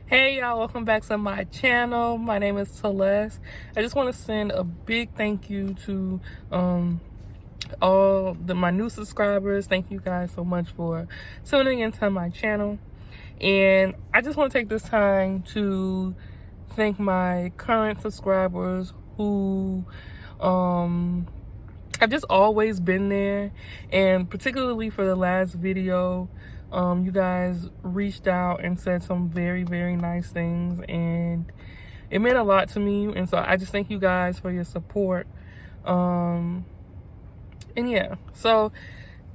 Hey y'all, welcome back to my channel. My name is Celeste. I just want to send a big thank you to my new subscribers. Thank you guys so much for tuning into my channel. And I just want to take this time to thank my current subscribers who have just always been there, and particularly for the last video, you guys reached out and said some very, very nice things, and it meant a lot to me. And so I just thank you guys for your support. And yeah, so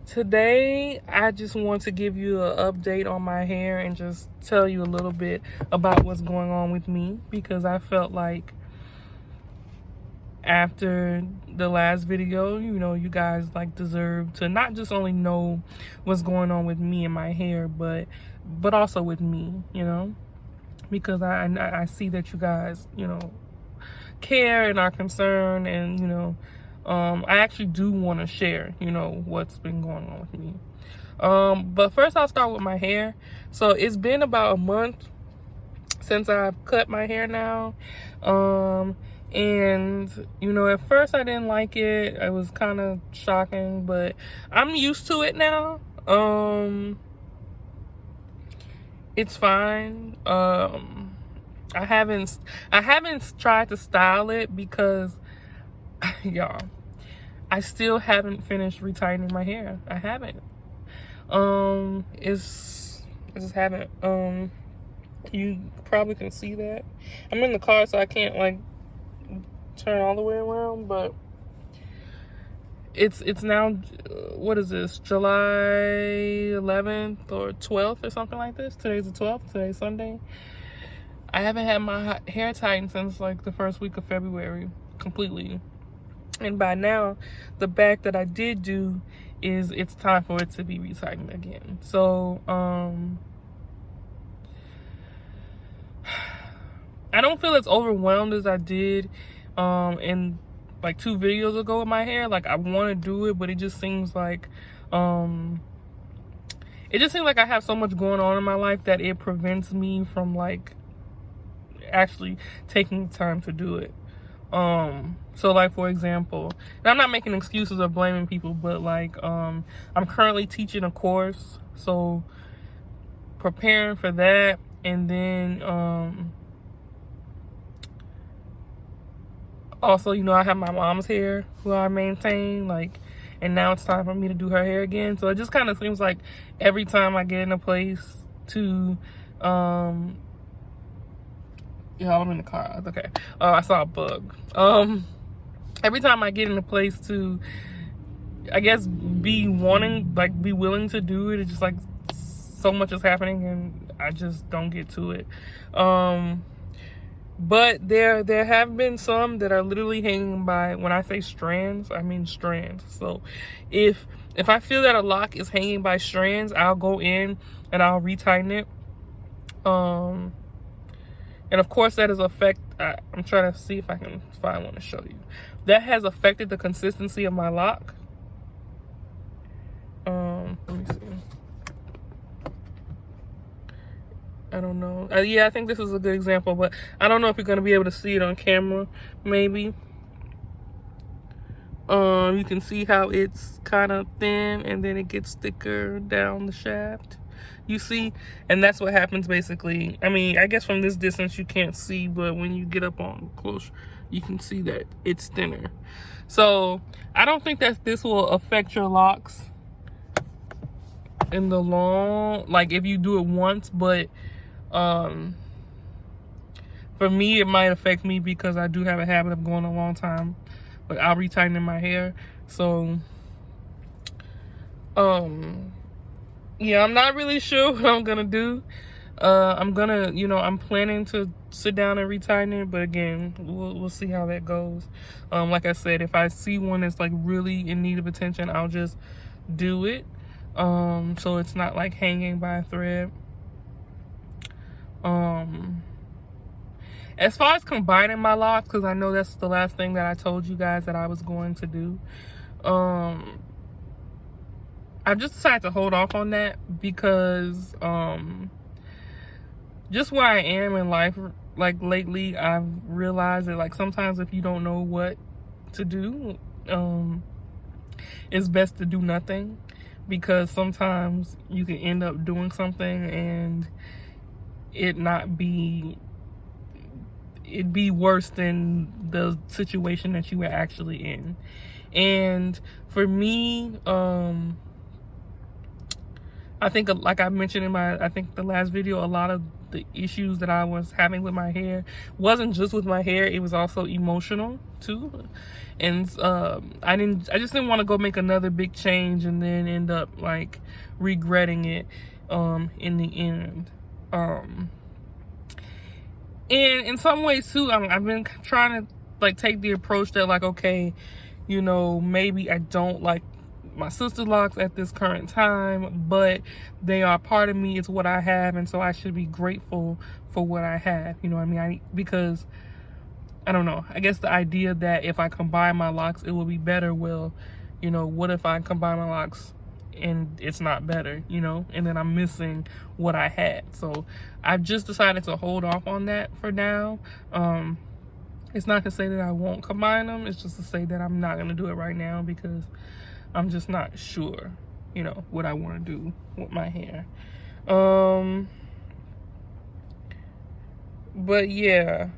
today I just want to give you an update on my hair and just tell you a little bit about what's going on with me, because I felt like after the last video, you guys deserve to not just only know what's going on with me and my hair, but also with me, because I see that you guys care and are concerned, and I actually do want to share what's been going on with me. But first I'll start with my hair. So it's been about a month since I've cut my hair now. And at first I didn't like it. It was kind of shocking, but I'm used to it now. It's fine. I haven't tried to style it because y'all, I still haven't finished retightening my hair. I haven't. I just haven't. You probably can see that. I'm in the car, so I can't turn all the way around, but it's now, what is this, July 11th or 12th or something like this. Today's the 12th. Today's Sunday. I haven't had my hair tightened since the first week of February completely, and by now the back that I did do it's time for it to be retightened again. So I don't feel as overwhelmed as I did in 2 videos ago with my hair. I want to do it, but it just seems like I have so much going on in my life that it prevents me from actually taking the time to do it. So for example, and I'm not making excuses or blaming people, but I'm currently teaching a course, so preparing for that, and then also, I have my mom's hair who I maintain, and now it's time for me to do her hair again. So it just kind of seems like every time I get in a place to, I'm in the car. Okay. I saw a bug. Every time I get in a place to, I guess, be willing to do it, it's just so much is happening and I just don't get to it. But there have been some that are literally hanging by, when I say strands, I mean strands. So if I feel that a lock is hanging by strands, I'll go in and I'll retighten it. And of course that has I'm trying to see if I can find one to show you. That has affected the consistency of my lock. Let me see. I don't know. Yeah, I think this is a good example, but I don't know if you're going to be able to see it on camera, maybe. You can see how it's kind of thin and then it gets thicker down the shaft. You see? And that's what happens basically. I mean, I guess from this distance you can't see, but when you get up on close, you can see that it's thinner. So I don't think that this will affect your locks in the long, if you do it once, but for me it might affect me because I do have a habit of going a long time without retightening my hair. So yeah, I'm not really sure what I'm gonna do. I'm planning to sit down and retighten it, but again, we'll see how that goes. Like I said, if I see one that's really in need of attention, I'll just do it, so it's not hanging by a thread. As far as combining my locks, because I know that's the last thing that I told you guys that I was going to do, I've just decided to hold off on that because just where I am in life. Like lately, I've realized that like sometimes if you don't know what to do, it's best to do nothing, because sometimes you can end up doing something and it'd be worse than the situation that you were actually in. And for me, I think, like I mentioned in I think the last video, a lot of the issues that I was having with my hair wasn't just with my hair, it was also emotional too. And I just didn't want to go make another big change and then end up like regretting it in the end. And in some ways too, I've been trying to like take the approach that like, okay, you know, maybe I don't like my sister locks at this current time, but they are part of me. It's what I have, and so I should be grateful for what I have. You know what I mean? Because I don't know, I guess the idea that if I combine my locks it will be better. Well, you know, what if I combine my locks and it's not better, you know, and then I'm missing what I had? So I've just decided to hold off on that for now. It's not to say that I won't combine them, it's just to say that I'm not gonna do it right now, because I'm just not sure, you know, what I want to do with my hair. But yeah,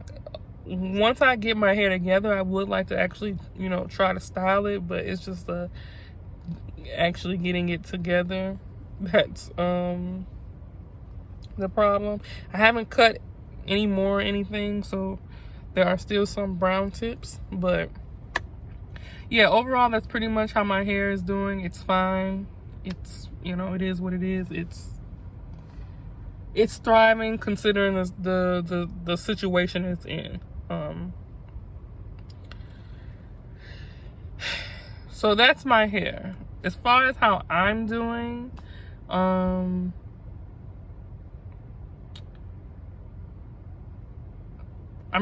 once I get my hair together, I would like to actually, you know, try to style it, but it's just actually getting it together that's the problem. I haven't cut any more or anything, so there are still some brown tips, but yeah, overall that's pretty much how my hair is doing. It's fine. It's, you know, it is what it is. It's thriving considering the situation it's in. So that's my hair. As far as how I'm doing, I'm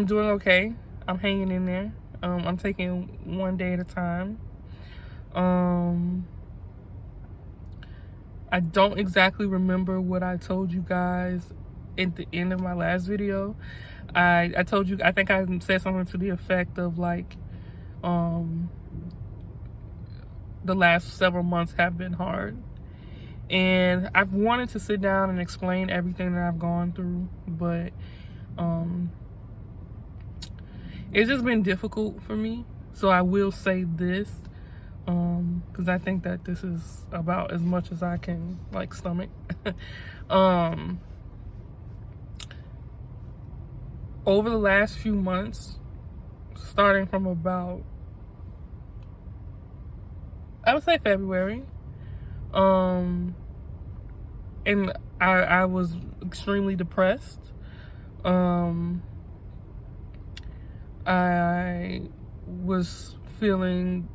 doing okay. I'm hanging in there. I'm taking one day at a time. I don't exactly remember what I told you guys at the end of my last video. I told you, I think I said something to the effect of like, the last several months have been hard. And I've wanted to sit down and explain everything that I've gone through, but it's just been difficult for me. So I will say this, because I think that this is about as much as I can like stomach. Over the last few months, starting from about, I would say February, and I was extremely depressed. I was feeling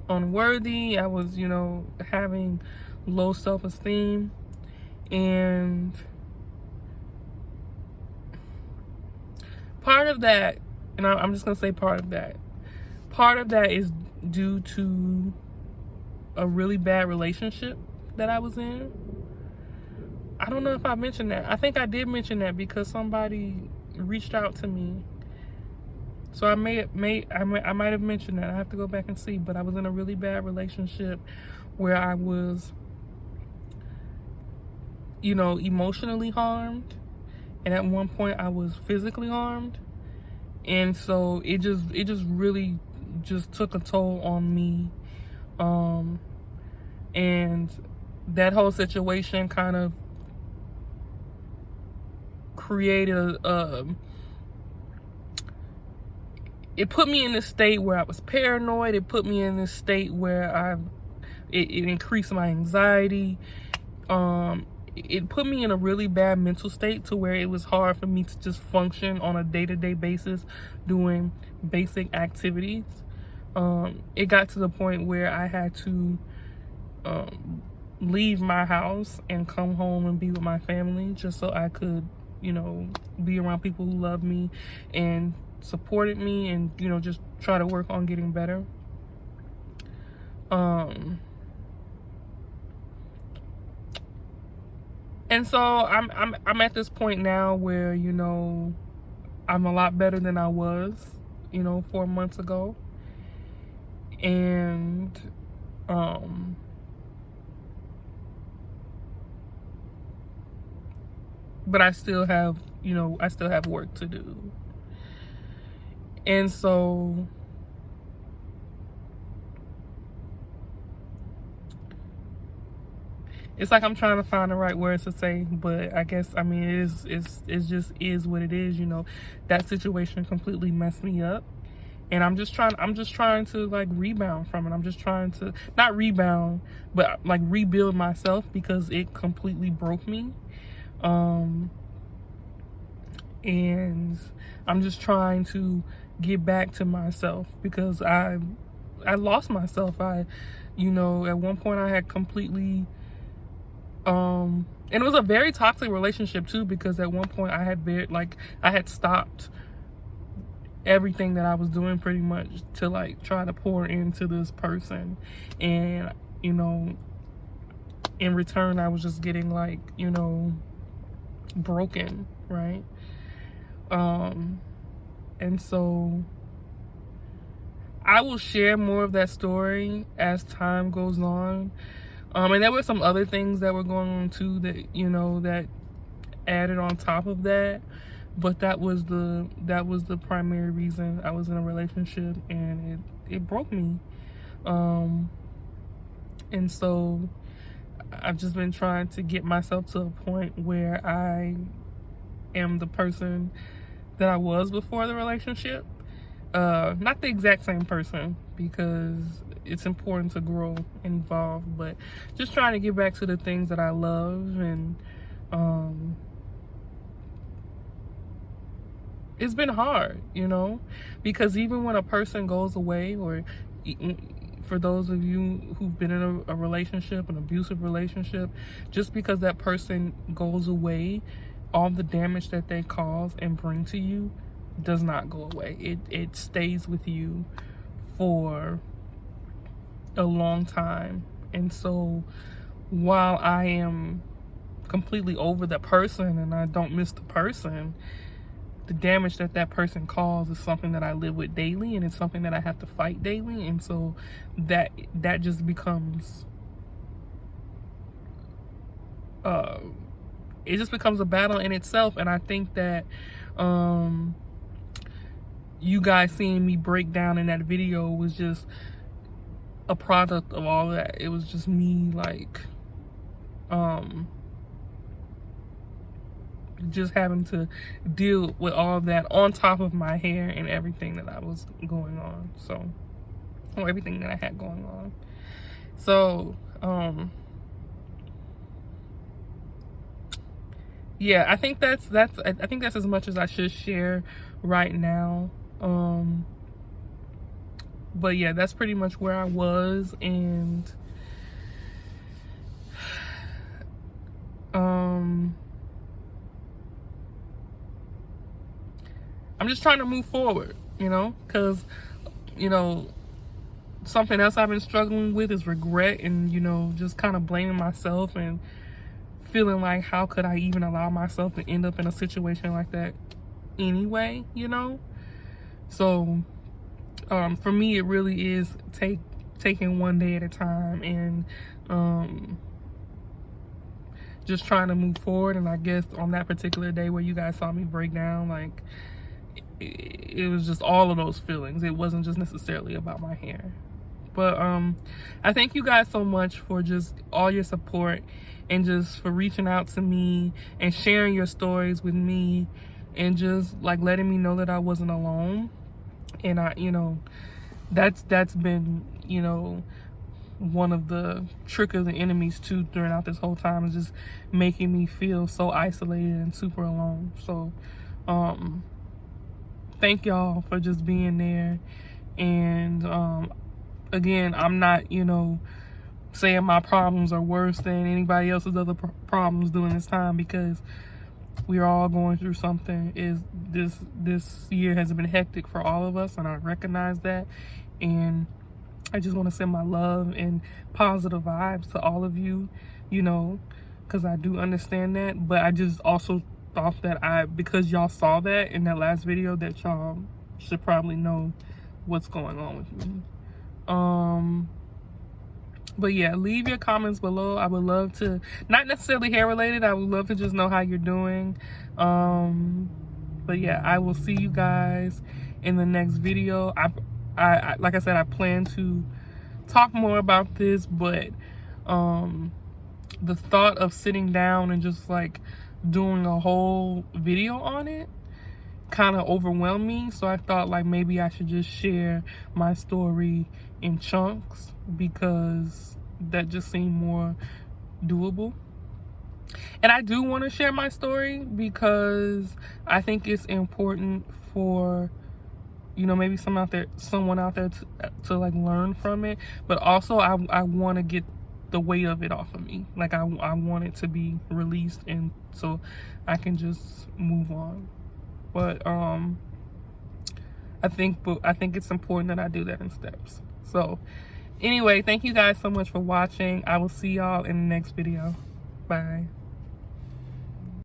unworthy. I was, you know, having low self-esteem, and part of that, and I'm just gonna say part of that is due to a really bad relationship that I was in. I don't know if I mentioned that. I think I did mention that because somebody reached out to me. So I might have mentioned that. I have to go back and see, but I was in a really bad relationship where I was, you know, emotionally harmed, and at one point I was physically harmed. And so it just really just took a toll on me. And that whole situation kind of created it put me in this state where I was paranoid. It put me in this state where it increased my anxiety. It put me in a really bad mental state to where it was hard for me to just function on a day-to-day basis doing basic activities. It got to the point where I had to leave my house and come home and be with my family just so I could, you know, be around people who love me and supported me, and, you know, just try to work on getting better. And so I'm at this point now where, you know, I'm a lot better than I was, you know, 4 months ago. And but I still have, you know, I still have work to do. And so it's like I'm trying to find the right words to say, but I guess, I mean, it just is what it is, you know. That situation completely messed me up. And I'm just trying to like rebound from it. I'm just trying to not rebound, but like rebuild myself, because it completely broke me. And I'm just trying to get back to myself, because I lost myself. You know, at one point I had completely and it was a very toxic relationship too, because at one point I had stopped everything that I was doing pretty much to like try to pour into this person. And, you know, in return I was just getting like, you know, broken, right? And so I will share more of that story as time goes on. And there were some other things that were going on too that, you know, that added on top of that. But that was the primary reason I was in a relationship, and it broke me. And so I've just been trying to get myself to a point where I am the person that I was before the relationship. Not the exact same person, because it's important to grow and evolve, but just trying to get back to the things that I love. And it's been hard, you know, because even when a person goes away, or for those of you who've been in a relationship, an abusive relationship, just because that person goes away, all the damage that they cause and bring to you does not go away. It stays with you for a long time. And so while I am completely over that person and I don't miss the person, the damage that that person caused is something that I live with daily, and it's something that I have to fight daily. And so that just becomes it just becomes a battle in itself. And I think that you guys seeing me break down in that video was just a product of all that. It was just me like just having to deal with all of that on top of my hair and everything that I was going on, so, or everything that I had going on. So yeah, I think that's as much as I should share right now. But yeah, that's pretty much where I was. And I'm just trying to move forward, you know, because, you know, something else I've been struggling with is regret, and, you know, just kind of blaming myself and feeling like, how could I even allow myself to end up in a situation like that anyway, you know? So for me, it really is taking one day at a time, and just trying to move forward. And I guess on that particular day where you guys saw me break down, like, it was just all of those feelings. It wasn't just necessarily about my hair. But I thank you guys so much for just all your support, and just for reaching out to me and sharing your stories with me, and just like letting me know that I wasn't alone. And I, you know, that's been, you know, one of the trick of the enemies too throughout this whole time, is just making me feel so isolated and super alone. So thank y'all for just being there. And again, I'm not, you know, saying my problems are worse than anybody else's other problems during this time, because we're all going through something. This year has been hectic for all of us, and I recognize that. And I just want to send my love and positive vibes to all of you, you know, because I do understand that. But I just also thought that because y'all saw that in that last video, that y'all should probably know what's going on with me. But yeah, leave your comments below. I would love to, not necessarily hair related, I would love to just know how you're doing. But yeah, I will see you guys in the next video. I like I said, I plan to talk more about this, but the thought of sitting down and just like doing a whole video on it kind of overwhelmed me. So I thought like maybe I should just share my story in chunks, because that just seemed more doable. And I do want to share my story because I think it's important for, you know, maybe someone out there to like learn from it. But also I want to get the weight of it off of me. Like I want it to be released, and so I can just move on. But I think it's important that I do that in steps. So anyway, thank you guys so much for watching. I will see y'all in the next video. Bye.